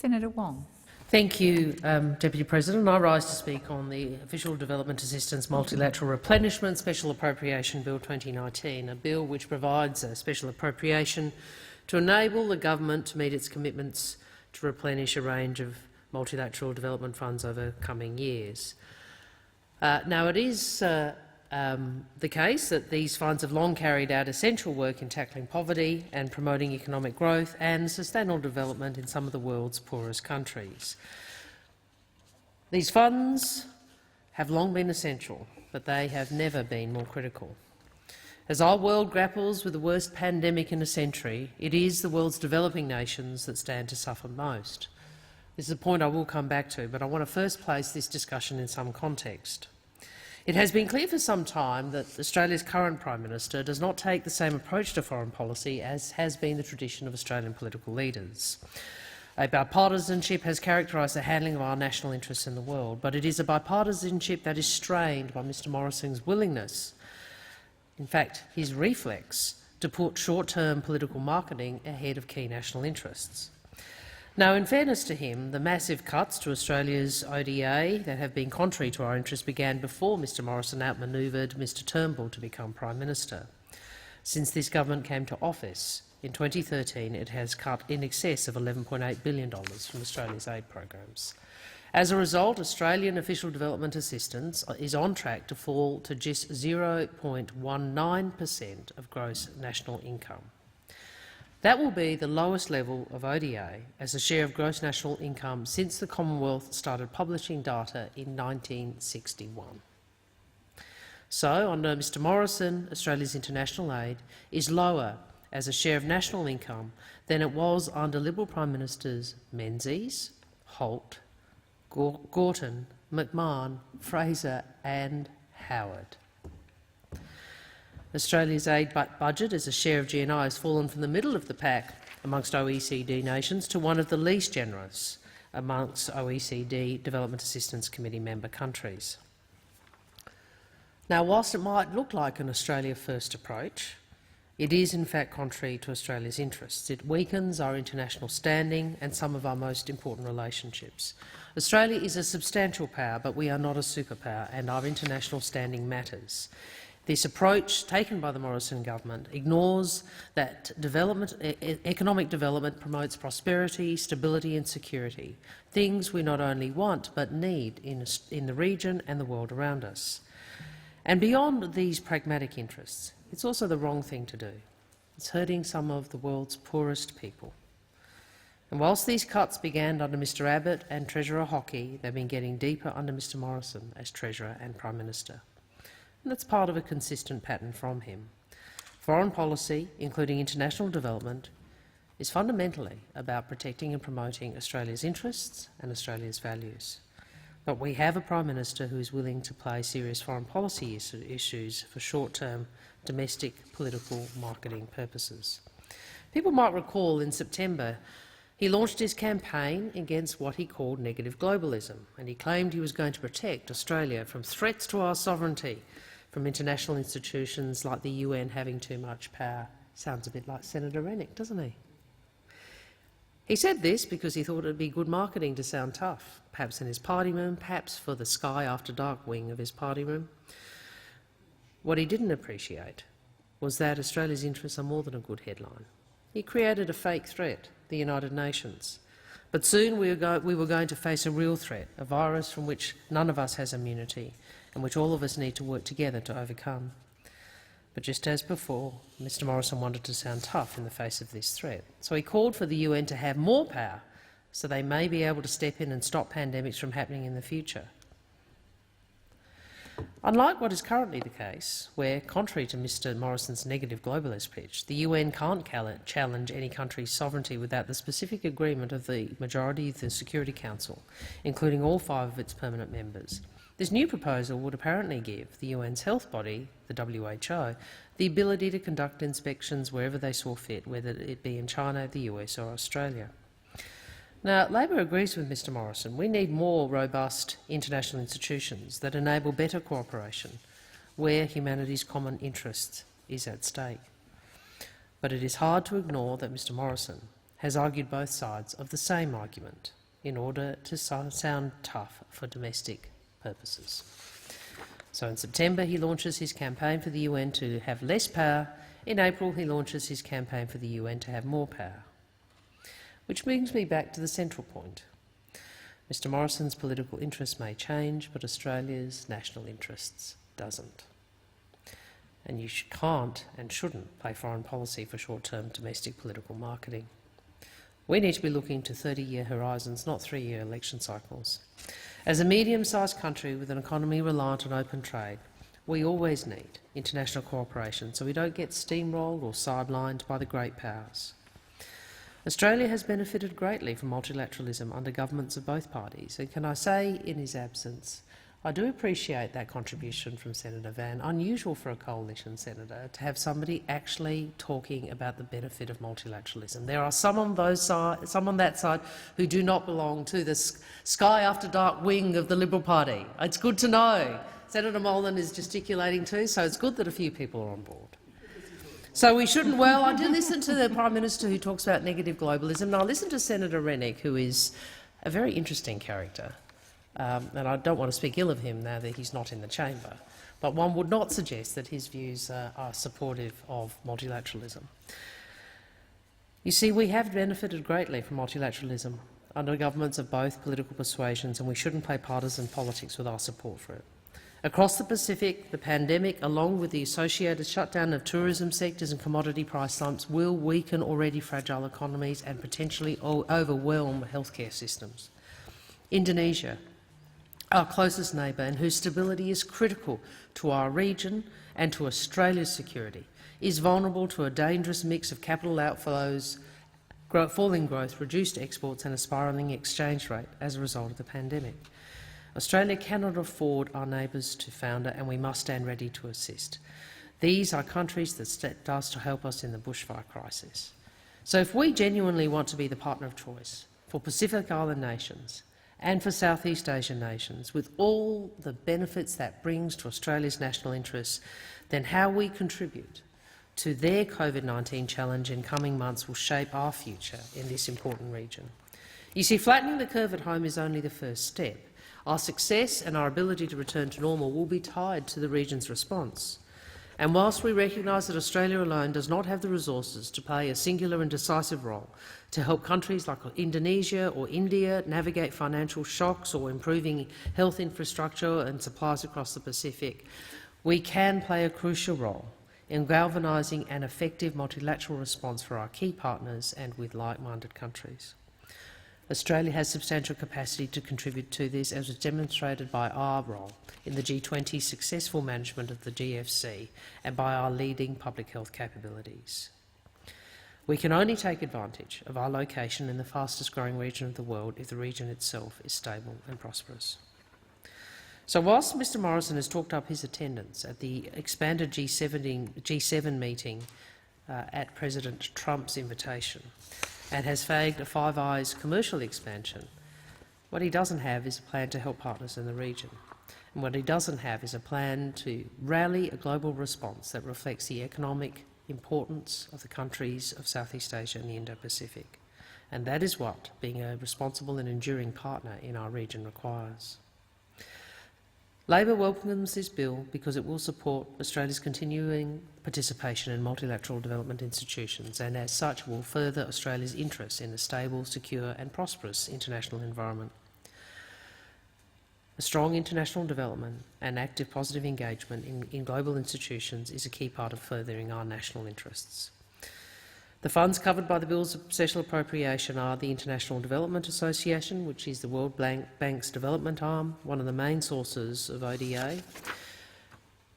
Senator Wong. Thank you, Deputy President. I rise to speak on the Official Development Assistance Multilateral Replenishment Special Appropriation Bill 2019, a bill which provides a special appropriation to enable the government to meet its commitments to replenish a range of multilateral development funds over coming years. Now, it is the case that these funds have long carried out essential work in tackling poverty and promoting economic growth and sustainable development in some of the world's poorest countries. These funds have long been essential, but they have never been more critical. As our world grapples with the worst pandemic in a century, it is the world's developing nations that stand to suffer most. This is a point I will come back to, but I want to first place this discussion in some context. It has been clear for some time that Australia's current Prime Minister does not take the same approach to foreign policy as has been the tradition of Australian political leaders. A bipartisanship has characterised the handling of our national interests in the world, but it is a bipartisanship that is strained by Mr Morrison's willingness, in fact his reflex, to put short-term political marketing ahead of key national interests. Now, in fairness to him, the massive cuts to Australia's ODA that have been contrary to our interests began before Mr Morrison outmanoeuvred Mr Turnbull to become Prime Minister. Since this government came to office in 2013, it has cut in excess of $11.8 billion from Australia's aid programs. As a result, Australian official development assistance is on track to fall to just 0.19% of gross national income. That will be the lowest level of ODA as a share of gross national income since the Commonwealth started publishing data in 1961. So, under Mr Morrison, Australia's international aid is lower as a share of national income than it was under Liberal Prime Ministers Menzies, Holt, Gorton, McMahon, Fraser and Howard. Australia's aid budget as a share of GNI has fallen from the middle of the pack amongst OECD nations to one of the least generous amongst OECD Development Assistance Committee member countries. Now, whilst it might look like an Australia First approach, it is in fact contrary to Australia's interests. It weakens our international standing and some of our most important relationships. Australia is a substantial power, but we are not a superpower, and our international standing matters. This approach taken by the Morrison government ignores that economic development promotes prosperity, stability and security, things we not only want but need in the region and the world around us. And beyond these pragmatic interests, it's also the wrong thing to do. It's hurting some of the world's poorest people. And whilst these cuts began under Mr Abbott and Treasurer Hockey, they've been getting deeper under Mr Morrison as Treasurer and Prime Minister. And that's part of a consistent pattern from him. Foreign policy, including international development, is fundamentally about protecting and promoting Australia's interests and Australia's values. But we have a Prime Minister who is willing to play serious foreign policy issues for short-term domestic political marketing purposes. People might recall in September he launched his campaign against what he called negative globalism, and he claimed he was going to protect Australia from threats to our sovereignty from international institutions like the UN having too much power. Sounds a bit like Senator Rennick, doesn't he? He said this because he thought it would be good marketing to sound tough, perhaps in his party room, perhaps for the Sky After Dark wing of his party room. What he didn't appreciate was that Australia's interests are more than a good headline. He created a fake threat, the United Nations. But soon we were going to face a real threat, a virus from which none of us has immunity and which all of us need to work together to overcome. But just as before, Mr Morrison wanted to sound tough in the face of this threat. So he called for the UN to have more power so they may be able to step in and stop pandemics from happening in the future. Unlike what is currently the case, where, contrary to Mr Morrison's negative globalist pitch, the UN can't challenge any country's sovereignty without the specific agreement of the majority of the Security Council, including all 5 of its permanent members. This new proposal would apparently give the UN's health body, the WHO, the ability to conduct inspections wherever they saw fit, whether it be in China, the US or Australia. Now, Labor agrees with Mr Morrison. We need more robust international institutions that enable better cooperation where humanity's common interest is at stake. But it is hard to ignore that Mr Morrison has argued both sides of the same argument in order to sound tough for domestic purposes. So in September he launches his campaign for the UN to have less power. In April he launches his campaign for the UN to have more power. Which brings me back to the central point. Mr Morrison's political interests may change, but Australia's national interests doesn't. And you can't and shouldn't play foreign policy for short-term domestic political marketing. We need to be looking to 30-year horizons, not 3-year election cycles. As a medium-sized country with an economy reliant on open trade, we always need international cooperation so we don't get steamrolled or sidelined by the great powers. Australia has benefited greatly from multilateralism under governments of both parties, and can I say, in his absence, I do appreciate that contribution from Senator Van. Unusual for a coalition senator to have somebody actually talking about the benefit of multilateralism. There are some on that side who do not belong to the sky after dark wing of the Liberal Party. It's good to know. Senator Molan is gesticulating too, so it's good that a few people are on board. So we shouldn't. Well, I do listen to the Prime Minister who talks about negative globalism. Now I listen to Senator Rennick, who is a very interesting character. And I don't want to speak ill of him now that he's not in the chamber, but one would not suggest that his views are supportive of multilateralism. You see, we have benefited greatly from multilateralism under governments of both political persuasions, and we shouldn't play partisan politics with our support for it. Across the Pacific, the pandemic, along with the associated shutdown of tourism sectors and commodity price slumps, will weaken already fragile economies and potentially overwhelm healthcare systems. Indonesia, our closest neighbour and whose stability is critical to our region and to Australia's security, is vulnerable to a dangerous mix of capital outflows, falling growth, reduced exports and a spiralling exchange rate as a result of the pandemic. Australia cannot afford our neighbours to founder, and we must stand ready to assist. These are countries that stepped us to help us in the bushfire crisis. So if we genuinely want to be the partner of choice for Pacific Island nations and for Southeast Asian nations, with all the benefits that brings to Australia's national interests, then how we contribute to their COVID-19 challenge in coming months will shape our future in this important region. You see, flattening the curve at home is only the first step. Our success and our ability to return to normal will be tied to the region's response. And whilst we recognise that Australia alone does not have the resources to play a singular and decisive role to help countries like Indonesia or India navigate financial shocks or improving health infrastructure and supplies across the Pacific, we can play a crucial role in galvanising an effective multilateral response for our key partners and with like-minded countries. Australia has substantial capacity to contribute to this, as was demonstrated by our role in the G20's successful management of the GFC and by our leading public health capabilities. We can only take advantage of our location in the fastest-growing region of the world if the region itself is stable and prosperous. So whilst Mr Morrison has talked up his attendance at the expanded G7 meeting at President Trump's invitation, and has fagged a Five Eyes commercial expansion, what he doesn't have is a plan to help partners in the region. And what he doesn't have is a plan to rally a global response that reflects the economic importance of the countries of Southeast Asia and the Indo-Pacific. And that is what being a responsible and enduring partner in our region requires. Labor welcomes this bill because it will support Australia's continuing participation in multilateral development institutions, and as such will further Australia's interests in a stable, secure and prosperous international environment. A strong international development and active positive engagement in global institutions is a key part of furthering our national interests. The funds covered by the bill's special appropriation are the International Development Association, which is the World Bank's development arm, one of the main sources of ODA.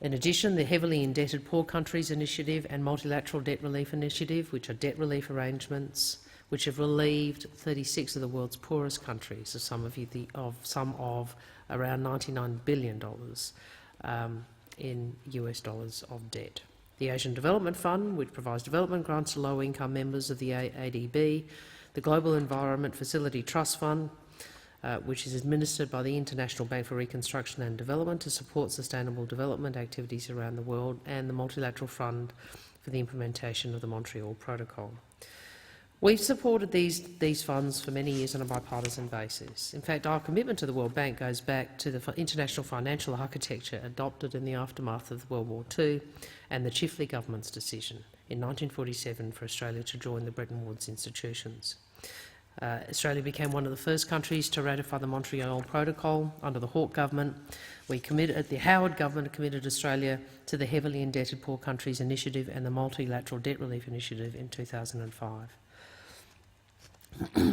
In addition, the Heavily Indebted Poor Countries Initiative and Multilateral Debt Relief Initiative, which are debt relief arrangements which have relieved 36 of the world's poorest countries of some of around $99 billion in US dollars of debt. The Asian Development Fund, which provides development grants to low-income members of the ADB, the Global Environment Facility Trust Fund, which is administered by the International Bank for Reconstruction and Development to support sustainable development activities around the world, and the Multilateral Fund for the implementation of the Montreal Protocol. We've supported these funds for many years on a bipartisan basis. In fact, our commitment to the World Bank goes back to the international financial architecture adopted in the aftermath of World War II and the Chifley government's decision in 1947 for Australia to join the Bretton Woods institutions. Australia became one of the first countries to ratify the Montreal Protocol under the Hawke government. The Howard government committed Australia to the Heavily Indebted Poor Countries Initiative and the Multilateral Debt Relief Initiative in 2005.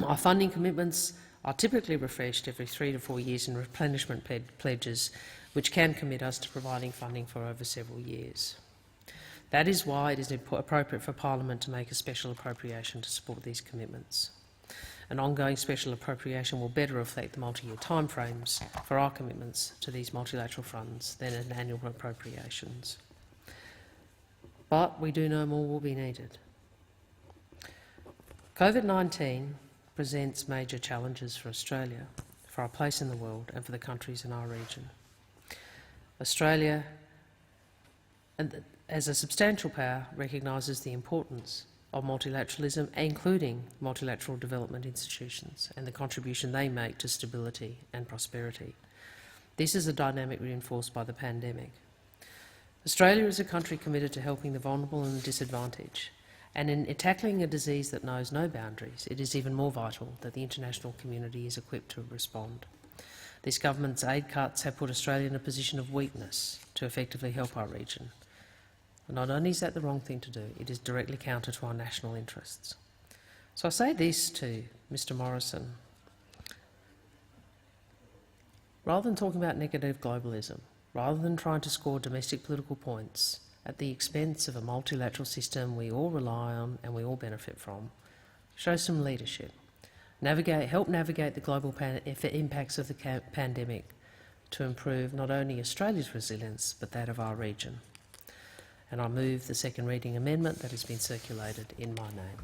Our funding commitments are typically refreshed every 3 to 4 years in replenishment pledges, which can commit us to providing funding for over several years. That is why it is appropriate for Parliament to make a special appropriation to support these commitments. An ongoing special appropriation will better reflect the multi-year timeframes for our commitments to these multilateral funds than an annual appropriations. But we do know more will be needed. COVID-19 presents major challenges for Australia, for our place in the world and for the countries in our region. Australia, as a substantial power, recognises the importance of multilateralism, including multilateral development institutions, and the contribution they make to stability and prosperity. This is a dynamic reinforced by the pandemic. Australia is a country committed to helping the vulnerable and the disadvantaged, and in tackling a disease that knows no boundaries, it is even more vital that the international community is equipped to respond. This government's aid cuts have put Australia in a position of weakness to effectively help our region. Not only is that the wrong thing to do, it is directly counter to our national interests. So I say this to Mr Morrison. Rather than talking about negative globalism, rather than trying to score domestic political points at the expense of a multilateral system we all rely on and we all benefit from, show some leadership. Help navigate the global impacts of the pandemic to improve not only Australia's resilience but that of our region. And I move the second reading amendment that has been circulated in my name.